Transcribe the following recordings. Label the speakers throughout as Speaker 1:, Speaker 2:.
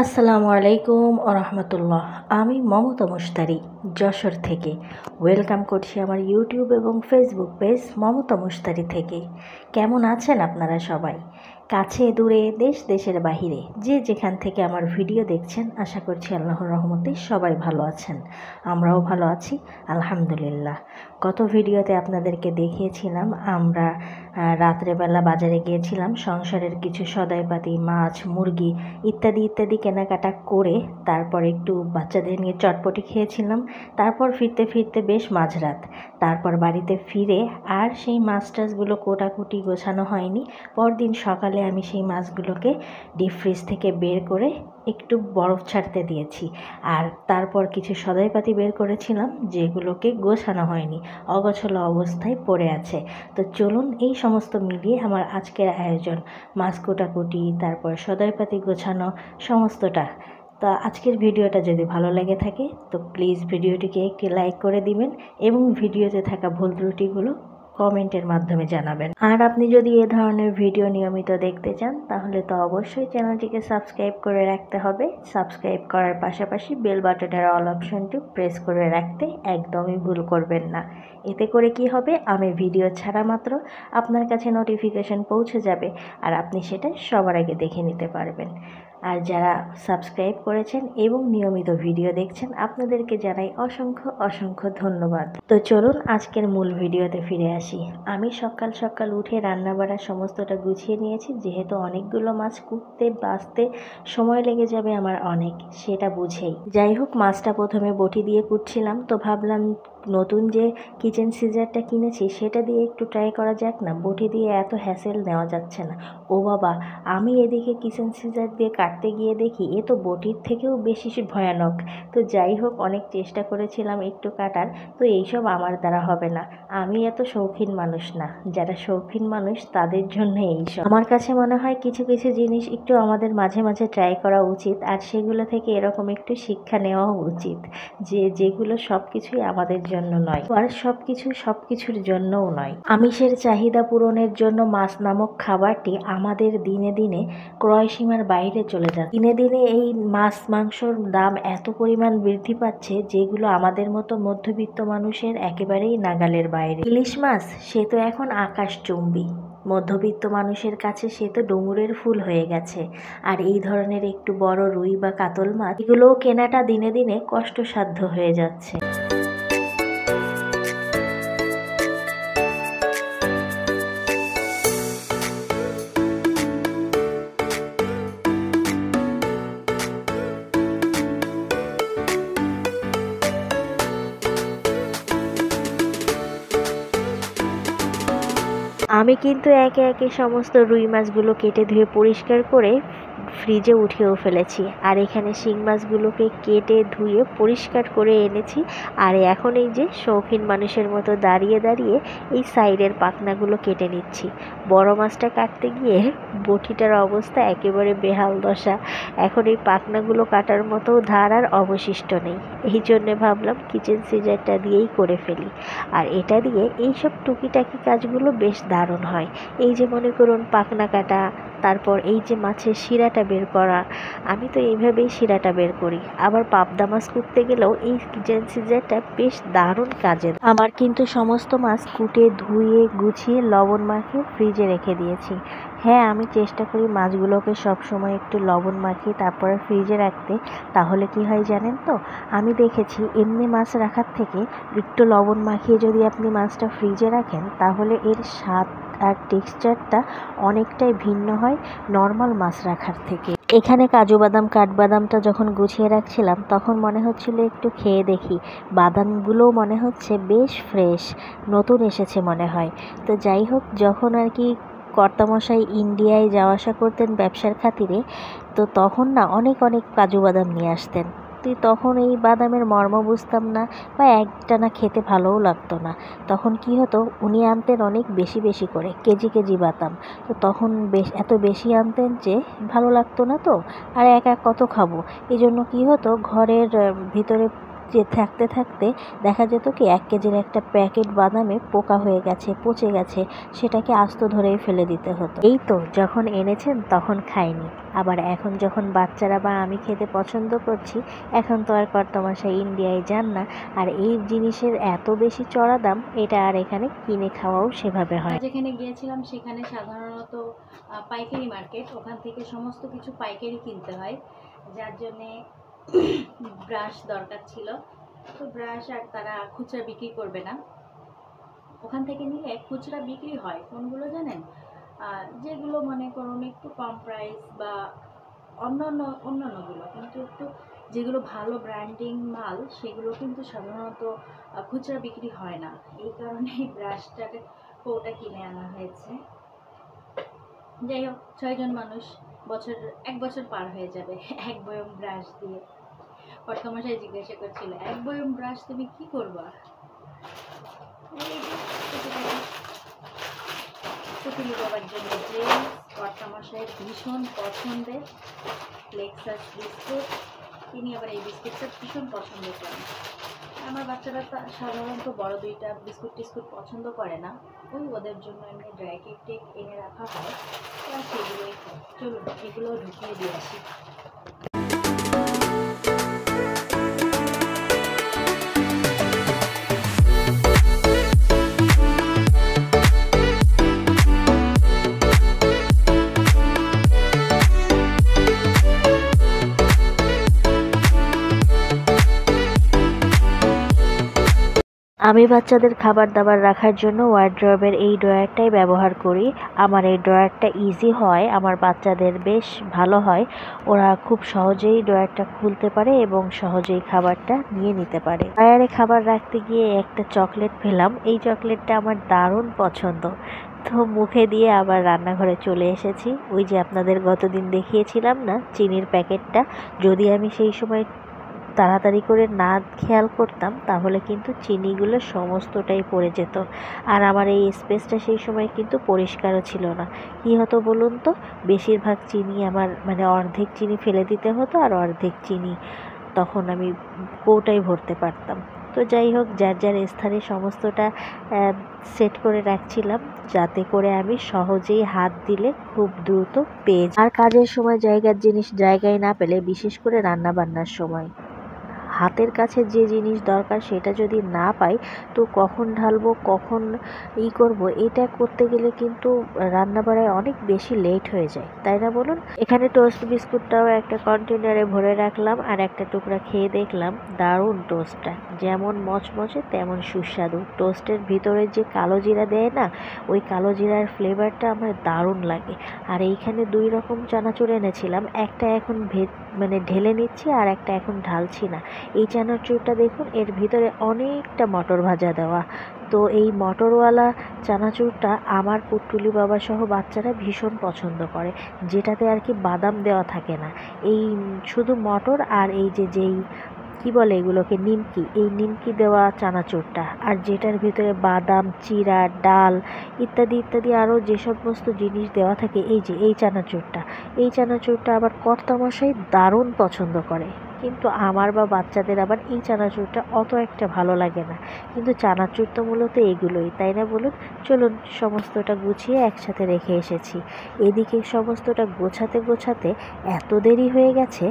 Speaker 1: আসসালামু আলাইকুম রহমতুল্লাহ। আমি মমতা মুশতারি যশোর থেকে ওয়েলকাম করছি আমার ইউটিউব এবং ফেসবুক পেজ মমতা মুশতারি থেকে। কেমন আছেন আপনারা সবাই? কাছে দূরে দেশ দেশের বাহিরে যে যেখান থেকে আমার ভিডিও দেখছেন, আশা করছি আল্লাহর রহমতে সবাই ভালো আছেন। আমরাও ভালো আছি আলহামদুলিল্লাহ। গত ভিডিওতে আপনাদেরকে দেখিয়েছিলাম আমরা রাত্রেবেলা বাজারে গিয়েছিলাম সংসারের কিছু সদাইপাতি, মাছ, মুরগি ইত্যাদি ইত্যাদি কেনাকাটা করে তারপর একটু বাচ্চাদের নিয়ে চটপটি খেয়েছিলাম। তারপর ফিরতে ফিরতে বেশ মাঝরাত। তারপর বাড়িতে ফিরে আর সেই মাছ টাছগুলো কোটাকুটি গোছানো হয়নি। পরদিন সকালে আমি সেই মাছগুলোকে ডিপ ফ্রিজ থেকে বের করে একটু বরফ ছাড়তে দিয়েছি। আর তারপর কিছু সদাইপাতি বের করেছিলাম যেগুলোকে গোছানো হয়নি, অগোছালো অবস্থায় পড়ে আছে। তো চলুন এই সমস্ত মিলিয়ে আমার আজকের আয়োজন, মাছ কোটাকুটি, তারপর সদাইপাতি গোছানো সমস্তটা। তো আজকের ভিডিওটা যদি ভালো লেগে থাকে তো প্লিজ ভিডিওটিকে একটি লাইক করে দিবেন এবং ভিডিওতে থাকা ভুল ত্রুটিগুলো কমেন্টের মাধ্যমে জানাবেন। আর আপনি যদি এ ধরনের ভিডিও নিয়মিত দেখতে চান তাহলে তো অবশ্যই চ্যানেলটিকে সাবস্ক্রাইব করে রাখতে হবে। সাবস্ক্রাইব করার পাশাপাশি বেল বাটনের অল অপশনটি প্রেস করে রাখতে একদমই ভুল করবেন না। এতে করে কি হবে, আমি ভিডিও ছাড়া মাত্র আপনার কাছে নোটিফিকেশন পৌঁছে যাবে আর আপনি সেটা সবার আগে দেখে নিতে পারবেন। আর যারা সাবস্ক্রাইব করেছেন এবং নিয়মিত ভিডিও দেখছেন আপনাদেরকে জানাই অসংখ্য অসংখ্য ধন্যবাদ। তো চলুন আজকের মূল ভিডিওতে ফিরে আসি। আমি সকাল সকাল উঠে রান্নাবাড়া সমস্তটা গুছিয়ে নিয়েছি, যেহেতু অনেকগুলো মাছ কুটতে বাছতে সময় লেগে যাবে আমার অনেক, সেটা বুঝেই। যাই হোক, মাছটা প্রথমে বটি দিয়ে কুটছিলাম, তো ভাবলাম নতুন যে কিচেন সিজারটা কিনেছি সেটা দিয়ে একটু ট্রাই করা যাক না, বটি দিয়ে এত হ্যাসেল নেওয়া যাচ্ছে না। ও বাবা, আমি এদিকে কিচেন সিজার দিয়ে কাটতে গিয়ে দেখি এ তো বটির থেকেও বেশি ভয়ানক। তো যাই হোক, অনেক চেষ্টা করেছিলাম একটু কাটার, তো এইসব আমার দ্বারা হবে না। আমি এত শৌখিন মানুষ না, যারা শৌখিন মানুষ তাদের জন্য এইসব। আমার কাছে মনে হয় কিছু কিছু জিনিস একটু আমাদের মাঝে মাঝে ট্রাই করা উচিত, আর সেগুলো থেকে এরকম একটু শিক্ষা নেওয়াও উচিত যে যেগুলো সব কিছুই আমাদের জন্য নয়, আর সব কিছুর জন্যও নয়। আমিষের চাহিদা পূরণের জন্য মাছ নামক খাবারটি আমাদের দিনে দিনে ক্রয় সীমার বাইরে চলে যাচ্ছে। দিনে দিনে এই মাছ মাংসর দাম এত পরিমাণ বৃদ্ধি পাচ্ছে যেগুলো আমাদের মতো মধ্যবিত্ত মানুষের একেবারেই নাগালের বাইরে। ইলিশ মাছ সে তো এখন আকাশচুম্বী, মধ্যবিত্ত মানুষের কাছে সে তো ডুমুরের ফুল হয়ে গেছে। আর এই ধরনের একটু বড় রুই বা কাতল মাছ, এগুলোও কেনাটা দিনে দিনে কষ্টসাধ্য হয়ে যাচ্ছে। আমি কিন্তু একে একে সমস্ত রুই মাছগুলো কেটে ধুয়ে পরিষ্কার করে ফ্রিজে উঠিয়েও ফেলেছি। আর এখানে শিং মাছগুলোকে কেটে ধুয়ে পরিষ্কার করে এনেছি। আর এখন এই যে শৌখিন মানুষের মতো দাঁড়িয়ে দাঁড়িয়ে এই সাইডের পাখনাগুলো কেটে নিচ্ছি। বড় মাছটা কাটতে গিয়ে বটিটার অবস্থা একেবারে বেহাল দশা। এখন এই পাখনাগুলো কাটার মতো ধার আর অবশিষ্ট নেই। এই জন্যে ভাবলাম কিচেন সিজারটা দিয়েই করে ফেলি। আর এটা দিয়ে এইসব টুকিটাকি কাজগুলো বেশ দারুণ হয়। এই যে মনে করুন পাখনা কাটা, তারপর এই যে মাছের শিরাটা বের করা, আমি তো এইভাবেই শিরাটা বের করি। আবার পাবদা মাছ কুটতে গেলেও এই কিচেন সিজারটা বেশ দারুণ কাজের। আমার কিন্তু সমস্ত মাছ কুটে ধুয়ে গুছিয়ে লবণ মাখিয়ে ফ্রিজে রেখে দিয়েছি। হ্যাঁ, আমি চেষ্টা করি মাছগুলোকে সবসময় একটু লবণ মাখিয়ে তারপরে ফ্রিজে রাখতে। তাহলে কি হয় জানেন তো, আমি দেখেছি এমনি মাছ রাখার থেকে একটু লবণ মাখিয়ে যদি আপনি মাছটা ফ্রিজে রাখেন তাহলে এর স্বাদ আর টেক্সচারটা অনেকটাই ভিন্ন হয় নর্মাল মাছ রাখার থেকে। এখানে কাজু বাদাম কাঠবাদামটা যখন গুছিয়ে রাখছিলাম তখন মনে হচ্ছিল একটু খেয়ে দেখি, বাদামগুলোও মনে হচ্ছে বেশ ফ্রেশ, নতুন এসেছে মনে হয়। তো যাই হোক, যখন আর কি কর্তামশাই ইন্ডিয়ায় যাওয়া আসা করতেন ব্যবসার খাতিরে, তো তখন না অনেক অনেক কাজু বাদাম নিয়ে আসতেন। তখন এই বাদামের মর্ম বুঝতাম না, বা একটানা খেতে ভালোও লাগতো না। তখন কি হতো, উনি আনতেন অনেক বেশি বেশি করে, কেজি কেজি বাদাম। তো তখন এত বেশি আনতেন যে ভালো লাগতো না, তো আর একা কত খাবো। এই জন্য কী হতো, ঘরের ভিতরে যে থাকতে থাকতে দেখা যেত কি 1 কেজির একটা প্যাকেট বাদামে পোকা হয়ে গেছে, পচে গেছে, সেটাকে আস্ত ধরেই ফেলে দিতে হতো। এই তো যখন এনেছেন তখন খাইনি, আবার এখন যখন বাচ্চারা বা আমি খেতে পছন্দ করছি, এখন তো আর কর্তামশাই ইন্ডিয়ায় যান না, আর এই জিনিসের এত বেশি চড়া দাম, এটা আর এখানে কিনে খাওয়াও সেভাবে হয়। যেখানে গিয়েছিলাম সেখানে সাধারণত পাইকারি মার্কেট, ওখান থেকে সমস্ত কিছু পাইকারি কিনতে হয়, যার জন্যে ব্রাশ দরকার ছিল। তো ব্রাশ আর তারা খুচরা বিক্রি করবে না, ওখান থেকে নিলে খুচরা বিক্রি হয় কোনগুলো জানেন? যেগুলো মনে করুন একটু কম প্রাইস বা অন্যান্যগুলো, কিন্তু একটু যেগুলো ভালো ব্র্যান্ডিং মাল সেগুলো কিন্তু সাধারণত খুচরা বিক্রি হয় না। এই কারণে এই ব্রাশটাকে ওটা কিনে আনা হয়েছে। যাই হোক, 6 জন মানুষ, 1 বছর পার হয়ে যাবে 1 বয়ম ব্রাশ দিয়ে। কর্তামশাই জিজ্ঞাসা করছিল, 1 বয়ম ব্রাশ তুমি কি করবা? পুতুলি বাবার জন্য যে কর্তামশাইয়ের ভীষণ পছন্দের লেক্সাস বিস্কুট, তিনি আবার এই বিস্কুটটা ভীষণ পছন্দ করেন। আমার বাচ্চারা সাধারণত বড় 2টা বিস্কুট টিস্কুট পছন্দ করে না, ওই ওদের জন্য এমনি ড্রাই কেক টেক এনে রাখা হয়, আর সেগুলোই খাই। চলুন এগুলোও ঢুকিয়ে দিয়ে আসি। আমি বাচ্চাদের খাবার দাবার রাখার জন্য ওয়ার্ড্রবের এই ড্রয়ারটাই ব্যবহার করি। আমার এই ড্রয়ারটা ইজি হয়, আমার বাচ্চাদের বেশ ভালো হয়, ওরা খুব সহজেই ড্রয়ারটা খুলতে পারে এবং সহজেই খাবারটা নিয়ে নিতে পারে। ড্রয়ারে খাবার রাখতে গিয়ে একটা চকলেট পেলাম, এই চকলেটটা আমার দারুণ পছন্দ, তো মুখে দিয়ে আবার রান্নাঘরে চলে এসেছি। ওই যে আপনাদের গতদিন দেখিয়েছিলাম না চিনির প্যাকেটটা, যদি আমি সেই সময় তাড়াতাড়ি করে না খেয়াল করতাম তাহলে কিন্তু চিনিগুলো সমস্তটাই পড়ে যেত, আর আমার এই স্পেসটা সেই সময় কিন্তু পরিষ্কারও ছিল না। কী হতো বলুন তো, বেশিরভাগ চিনি আমার মানে অর্ধেক চিনি ফেলে দিতে হতো, আর অর্ধেক চিনি তখন আমি কৌটায় ভরতে পারতাম। তো যাই হোক, যার যার স্থানে সমস্তটা সেট করে রাখছিলাম, যাতে করে আমি সহজেই হাত দিলে খুব দ্রুত পেয়ে যাই। আর কাজের সময় জায়গার জিনিস জায়গায় না পেলে, বিশেষ করে রান্না বান্নার সময় হাতের কাছে যে জিনিস দরকার সেটা যদি না পাই, তো কখন ঢালবো, কখন করব, এটা করতে গেলে কিন্তু রান্না বাড়ায় অনেক বেশি লেট হয়ে যায়, তাই না বলুন? এখানে টোস্ট বিস্কুটটাও একটা কন্টেনারে ভরে রাখলাম, আর একটা টুকরা খেয়ে দেখলাম, দারুণ টোস্টটা, যেমন মচমচে তেমন সুস্বাদু। টোস্টের ভিতরে যে কালো জিরা দেয় না, ওই কালো জিরার ফ্লেভারটা আমার দারুণ লাগে। আর এইখানে 2 রকম চানাচুর এনেছিলাম, একটা এখন ঢেলে নিচ্ছি, আর একটা এখন ঢালছি না। এই চানাচুরটা দেখুন, এর ভিতরে অনেকটা মটর ভাজা দেওয়া, তো এই মটরওয়ালা চানাচুরটা আমার পুটুলি বাবা সহ বাচ্চারা ভীষণ পছন্দ করে, যেটাতে আর কি বাদাম দেওয়া থাকে না, এই শুধু মটর আর এই যেই কি বলে এগুলোকে, নিমকি, এই নিমকি দেওয়া চানাচুরটা, আর যেটার ভিতরে বাদাম, চিড়া, ডাল ইত্যাদি ইত্যাদি আরও যে সমস্ত জিনিস দেওয়া থাকে, এই চানাচুরটা আবার কর্তামশাই দারুণ পছন্দ করে। কিন্তু আমার বা বাচ্চাদের আবার এই চানাচুরটা অত একটা ভালো লাগে না, কিন্তু চানাচুর তো মূলত এগুলোই, তাই না বলুন? চলুন সমস্তটা গুছিয়ে একসাথে রেখে এসেছি। এদিকে সমস্তটা গোছাতে গোছাতে এত দেরি হয়ে গেছে,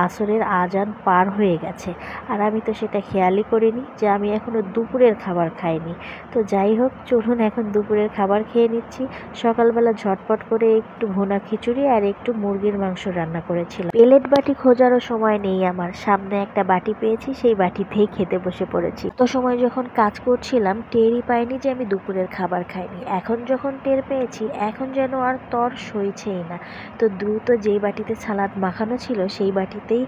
Speaker 1: আসরের আজান পার হয়ে গেছে, আর আমি তো সেটা খেয়ালই করিনি যে আমি এখনও দুপুরের খাবার খাইনি। তো যাই হোক, চলুন এখন দুপুরের খাবার খেয়ে নিচ্ছি। সকালবেলা ঝটপট করে একটু ভুনা খিচুড়ি আর একটু মুরগির মাংস রান্না করেছিলাম। প্লেট বাটি খোঁজারও সময় নেই আমার, সামনে একটা বাটি পেয়েছি, সেই বাটিতেই খেতে বসে পড়েছি। তো সময় যখন কাজ করছিলাম টেরই পাইনি যে আমি দুপুরের খাবার খাইনি, এখন যখন টের পেয়েছি, এখন যেন আর তর সইছেই না। তো দ্রুত যেই বাটিতে সালাদ মাখানো ছিল সেই বাটিতেই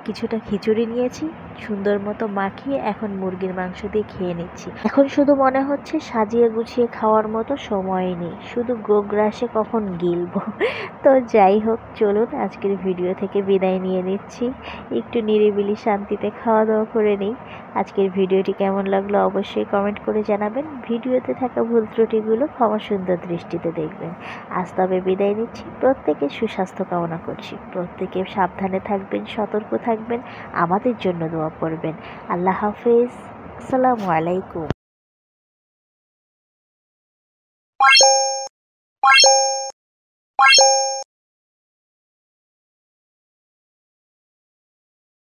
Speaker 1: কিছুটা খিচুড়ি নিয়েছি, সুন্দর মতো মাখিয়ে এখন মুরগির মাংস দিয়ে খেয়ে নিচ্ছি। এখন শুধু মনে হচ্ছে সাজিয়ে গুছিয়ে খাওয়ার মতো সময় নেই, শুধু গোগ্রাসে কখন গিলবো। তো যাই হোক, চলুন আজকের ভিডিও থেকে বিদায় নিয়ে নিচ্ছি, একটু নিরিবিলি শান্তিতে খাওয়া দাওয়া করে নিই। আজকের ভিডিওটি কেমন লাগলো অবশ্যই কমেন্ট করে জানাবেন, ভিডিওতে থাকা ভুল ত্রুটিগুলো ক্ষমা সুন্দর দৃষ্টিতে দেখবেন। আজ তবে বিদায় নিচ্ছি, প্রত্যেকের সুস্বাস্থ্য কামনা করছি, প্রত্যেকে সাবধানে থাকবেন, সতর্ক থাকবেন, আমাদের জন্য দোয়া করবেন। আল্লাহ হাফেজ। আসসালামু আলাইকুম।